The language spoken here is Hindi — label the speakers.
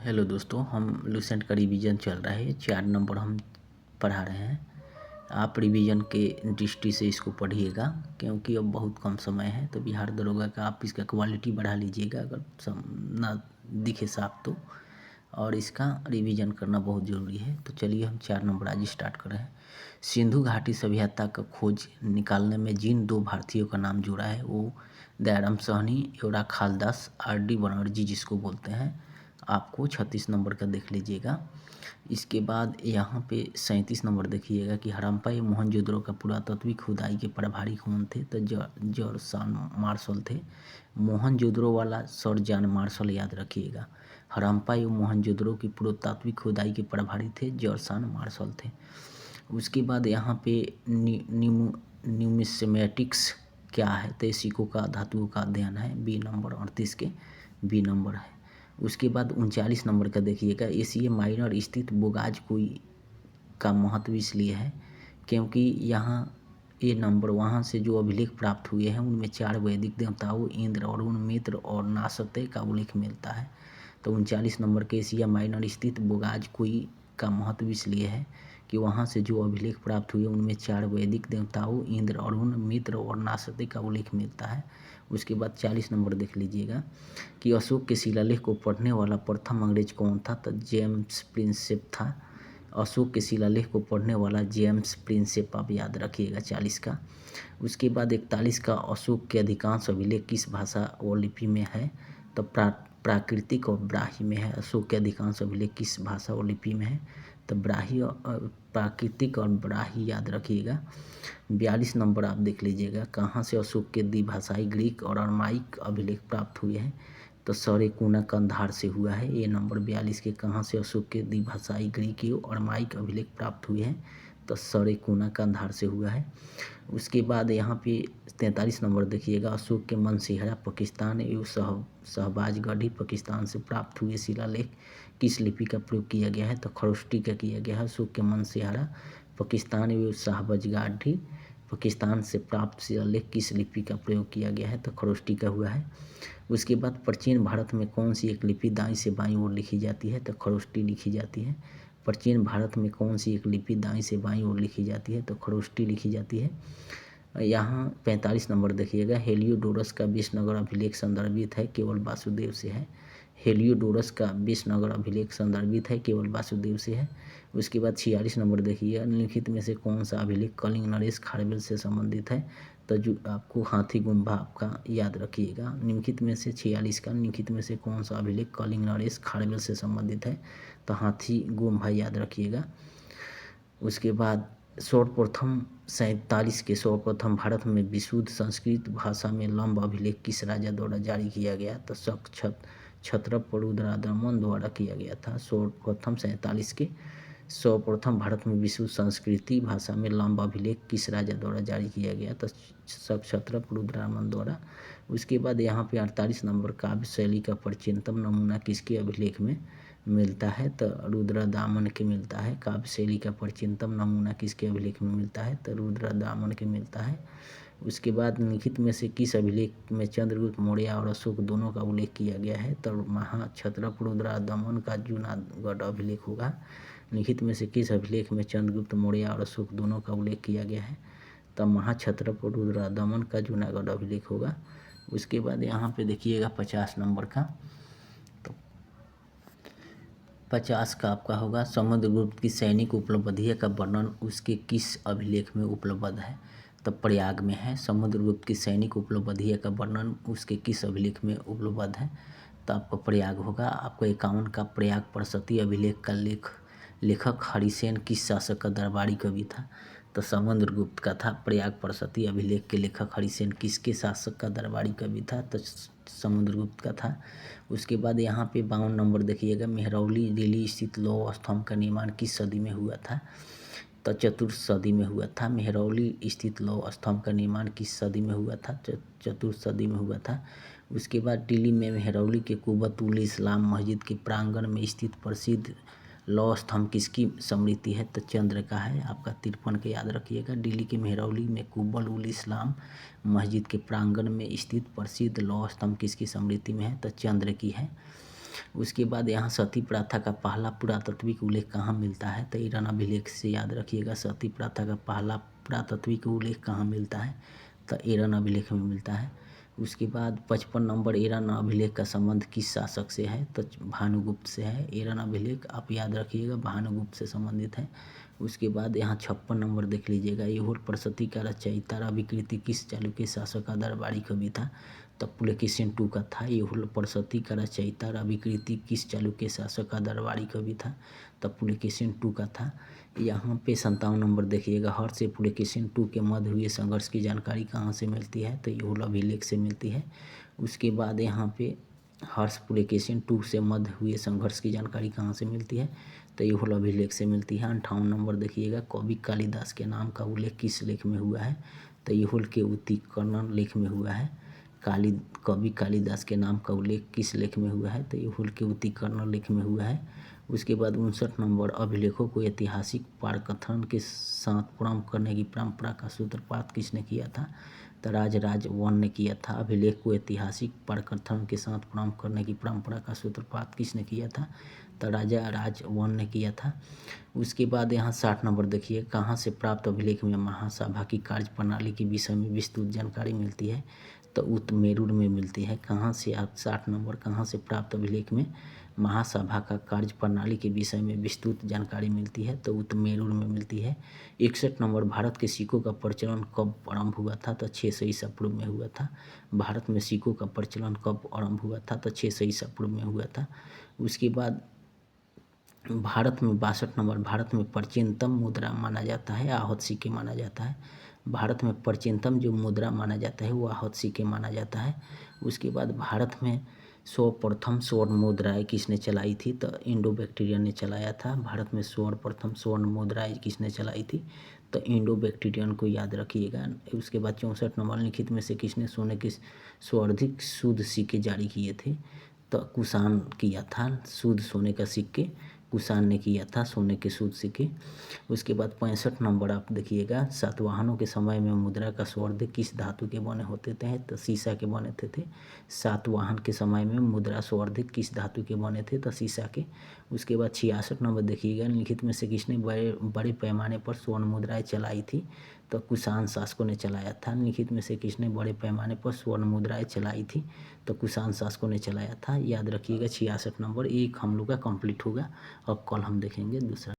Speaker 1: हेलो दोस्तों, हम लुसेंट का रिवीजन चल रहा है। 4 नंबर हम पढ़ा रहे हैं। आप रिवीजन के दृष्टि से इसको पढ़िएगा, क्योंकि अब बहुत कम समय है। तो बिहार दरोगा का आप इसका क्वालिटी बढ़ा लीजिएगा अगर ना दिखे साफ तो। और इसका रिवीजन करना बहुत ज़रूरी है। तो चलिए हम 4 नंबर आज स्टार्ट कर रहे हैं। सिंधु घाटी सभ्यता का खोज निकालने में जिन 2 भारतीयों का नाम जुड़ा है वो दयाराम साहनी और खालदास RD बनर्जी जिसको बोलते हैं। आपको 36 नंबर का देख लीजिएगा। इसके बाद यहाँ पे 37 नंबर देखिएगा कि हड़प्पा या मोहनजोदड़ो का पुरातत्विक खुदाई के प्रभारी कौन थे। तो जॉर्ज मार्शल थे। मोहनजोदड़ो वाला सर जॉन मार्शल याद रखिएगा। हड़प्पा या मोहनजोदड़ो की पुरातात्विक खुदाई के प्रभारी थे जॉर्ज मार्शल थे। उसके बाद यहाँ पे न्यूमिस्मेटिक्स क्या है, तो सिक्कों का धातुओं का अध्ययन है। बी नंबर 38 के बी नंबर है। उसके बाद 39 नंबर का देखिएगा। एशिया माइनर स्थित बोगाज कुई का महत्व इसलिए है क्योंकि यहाँ ये नंबर वहाँ से जो अभिलेख प्राप्त हुए हैं उनमें 4 वैदिक देवताओं इंद्र, अरुण, मित्र और नासते का उल्लेख मिलता है। तो 39 नंबर के एशिया माइनर स्थित बोगाज कुई का महत्व इसलिए है कि वहाँ से जो अभिलेख प्राप्त हुए उनमें 4 वैदिक देवताओं इंद्र, अरुण, मित्र और नासते का उल्लेख मिलता है। उसके बाद 40 नंबर देख लीजिएगा कि अशोक के शिलालेख को पढ़ने वाला प्रथम अंग्रेज कौन था। तो जेम्स प्रिंसेप था। अशोक के शिलालेख को पढ़ने वाला जेम्स प्रिंसेप आप याद रखिएगा 40 का। उसके बाद 41 का अशोक के अधिकांश अभिलेख किस भाषा और लिपि में है। तो प्राकृतिक और ब्राह्मी में है। अशोक के अधिकांश अभिलेख किस भाषा और लिपि में है। तो प्राकृतिक और ब्राह्मी याद रखिएगा। 42 नंबर आप देख लीजिएगा कहाँ से अशोक के द्विभाषाई ग्रीक और अरमाइक अभिलेख प्राप्त हुए हैं। तो सरेकुना कंधार से हुआ है। ये नंबर 42 के कहाँ से अशोक के द्विभाषाई ग्रीक और अरमाइक अभिलेख प्राप्त हुए हैं। तो सरेकुना कंधार से हुआ है। उसके बाद यहाँ पे 43 नंबर देखिएगा। अशोक के मनसेहरा पाकिस्तान एवं शहबाजगढ़ी पाकिस्तान से प्राप्त हुए शिलालेख किस लिपि का प्रयोग किया गया है। तो खरोष्टी का किया गया है। अशोक के मनसेहरा पाकिस्तान एवं शहबाजगढ़ी पाकिस्तान से प्राप्त शिलालेख किस लिपि का प्रयोग किया गया है। तो खरोष्टी का हुआ है। उसके बाद प्राचीन भारत में कौन सी एक लिपि दाईं से बाईं ओर लिखी जाती है। तो खरोष्टी लिखी जाती है। प्राचीन भारत में कौन सी एक लिपि दाईं से बाईं ओर लिखी जाती है। तो खरोष्टी लिखी जाती है। यहाँ 45 नंबर देखिएगा। हेलियोडोरस का विष्णुनगर अभिलेख संदर्भित है, केवल वासुदेव से है। हेलियोडोरस का विष्णुनगर अभिलेख संदर्भित है, केवल वासुदेव से है। उसके बाद 46 नंबर देखिएगा। निम्नलिखित में से कौन सा अभिलेख कलिंग नरेश खारवेल से संबंधित है। तो जो आपको हाथी गुम्बा आपका याद रखिएगा। निम्नलिखित में से 46 का निम्नलिखित में से कौन सा अभिलेख कलिंग नरेश खारवेल से संबंधित है। तो हाथी गुम्बा याद रखिएगा। उसके बाद सर्वप्रथम 47 के सर्वप्रथम भारत में विशुद्ध संस्कृत भाषा में लंब अभिलेख किस राजा द्वारा जारी किया गया। तो क्षत्रप रुद्रदामन द्वारा किया गया था। सर्वप्रथम 47 के सर्वप्रथम भारत में विशुद्ध संस्कृति भाषा में लंब अभिलेख किस राजा द्वारा जारी किया गया। तो क्षत्रप रुद्रदामन द्वारा। उसके बाद यहाँ पे 48 नंबर काव्य शैली का प्राचीनतम नमूना किसके अभिलेख में मिलता है। तो रुद्रदामन के मिलता है। काव्य शैली का प्राचीनतम नमूना किसके अभिलेख में मिलता है। तो रुद्रदामन के मिलता है। उसके बाद निम्नलिखित में से किस अभिलेख में चंद्रगुप्त मौर्य और अशोक दोनों का उल्लेख किया गया है। तो महाक्षत्रप रुद्रदामन का जूनागढ़ अभिलेख होगा। निम्नलिखित में से किस अभिलेख में चंद्रगुप्त मौर्य और अशोक दोनों का उल्लेख किया गया है। तो महाक्षत्रप रुद्रदामन का जूनागढ़ अभिलेख होगा। उसके बाद यहाँ पे देखिएगा 50 नंबर का। तो 50 का आपका होगा समुद्रगुप्त की सैनिक उपलब्धियों का वर्णन उसके किस अभिलेख में उपलब्ध है। तो प्रयाग में है। समुद्रगुप्त की सैनिक उपलब्धियों का वर्णन उसके किस अभिलेख में उपलब्ध है। तो आपका प्रयाग होगा। आपको 51 का प्रयाग प्रसती अभिलेख का लेखक हरिसेन किस शासक का दरबारी कवि था। तो समुद्रगुप्त का था। प्रयाग प्रसती अभिलेख के लेखक हरिसेन किसके शासक का दरबारी कवि था। तो समुद्रगुप्त का था। उसके बाद यहाँ पे 52 नंबर देखिएगा। मेहरौली दिल्ली स्थित लौह स्तंभ का निर्माण किस सदी में हुआ था। तो चतुर्थ सदी में हुआ था। मेहरौली स्थित लौह स्तंभ का निर्माण किस सदी में हुआ था। चतुर्थ सदी में हुआ था। उसके बाद दिल्ली में मेहरौली के कुब्बत उल इस्लाम मस्जिद के प्रांगण में स्थित प्रसिद्ध लौह स्तंभ किसकी स्मृति है। तो चंद्र का है। आपका 53 के याद रखिएगा। दिल्ली के मेहरौली में कुब्बत उल इस्लाम मस्जिद के प्रांगण में स्थित प्रसिद्ध लौह स्तंभ किसकी स्मृति में है। तो चंद्र की है। उसके बाद यहाँ सती प्रथा का पहला पुरातात्विक उल्लेख कहाँ मिलता है, तो ईरान अभिलेख से याद रखिएगा। सती प्रथा का पहला पुरातात्विक उल्लेख कहाँ मिलता है, तो ईरान अभिलेख में मिलता है। उसके बाद 55 नंबर, ईरान अभिलेख का संबंध किस शासक से है, तो भानुगुप्त से है। ईरान अभिलेख आप याद रखिएगा भानुगुप्त से संबंधित है। उसके बाद यहाँ 56 नंबर देख लीजिएगा, येहोल प्रशस्ति का रचयिता विकृति किस चालुक्य शासक का दरबारी कवि था, तो पुलकेशिन II का था। येहोल प्रशस्ति का रचयिता विकृति किस चालुक्य शासक का दरबारी कवि था, तो पुलकेशिन II का था। यहाँ पे 57 नंबर देखिएगा, हर्ष से पुलकेशिन II के मध्य हुए संघर्ष की जानकारी कहाँ से मिलती है, तो येहोल अभिलेख से मिलती है। उसके बाद यहाँ पे हर्ष पुलकेशिन II से मध्य हुए संघर्ष की जानकारी कहाँ से मिलती है, तो येहोल अभिलेख से मिलती है। 58 नंबर देखिएगा, कवि कालिदास के नाम का उल्लेख किस लेख में हुआ है, तो येहोल के उत्तीकरण लेख में हुआ है। कवि कालिदास के नाम का उल्लेख किस लेख में हुआ है, तो येहोल के उत्तीकरण लेख में हुआ है। उसके बाद 59 नंबर, अभिलेखों को ऐतिहासिक पारकथन के साथ प्रारंभ करने की परंपरा का सूत्रपात किसने किया था, तो राजराज वन ने किया था। अभिलेख को ऐतिहासिक पारकथन के साथ प्रारंभ करने की परंपरा का सूत्रपात किसने किया था, तो राजा राज वन ने किया था। उसके बाद यहाँ 60 नंबर देखिए, कहाँ से प्राप्त अभिलेख में महासभा की कार्यप्रणाली के विषय में विस्तृत जानकारी मिलती है, तो उत्तमेरुर में मिलती है। कहाँ से आप 60 नंबर, कहाँ से प्राप्त अभिलेख में महासभा का कार्यप्रणाली के विषय में विस्तृत जानकारी मिलती है, तो उत्तमेरुर में मिलती है। 61 नंबर, भारत के सिक्कों का प्रचलन कब आरंभ हुआ था, तो 600 ईसा पूर्व में हुआ था। भारत में सिक्कों का प्रचलन कब आरंभ हुआ था, तो 600 ईसा पूर्व में हुआ था। उसके बाद भारत में 62 नंबर, भारत में प्राचीनतम मुद्रा माना जाता है आहत सिक्के माना जाता है। भारत में प्राचीनतम जो मुद्रा माना जाता है वो आहत सिक्के माना जाता है। उसके बाद भारत में सर्वप्रथम स्वर्ण मुद्राएं किसने चलाई थी, तो इंडो बैक्टीरियन ने चलाया था। भारत में सर्वप्रथम स्वर्ण मुद्राएं किसने चलाई थी, तो इंडो बैक्टीरियन को याद रखिएगा। उसके बाद 64 नंबर, लिखित में से किसने सोने के सर्वाधिक शुद्ध सिक्के जारी किए थे, तो कुषाण किया था। शुद्ध सोने का सिक्के कुषाण ने किया था, सोने के शुद्ध सिक्के। उसके बाद 65 नंबर आप देखिएगा, सातवाहनों के समय में मुद्रा का स्वर्द किस धातु के बने होते थे, तो सीसा के बने थे। सातवाहन के समय में मुद्रा स्वर्द किस धातु के बने थे, तो सीसा के। उसके बाद 66 नंबर देखिएगा, लिखित में से किसने बड़े पैमाने पर स्वर्ण मुद्राएं चलाई थी, तो कुषाण शासकों ने चलाया था। लिखित में से किसने बड़े पैमाने पर स्वर्ण मुद्राएं चलाई थी, तो कुषाण शासकों ने चलाया था। याद रखिएगा 66 नंबर। एक हम लोग का कंप्लीट होगा, अब कल हम देखेंगे दूसरा।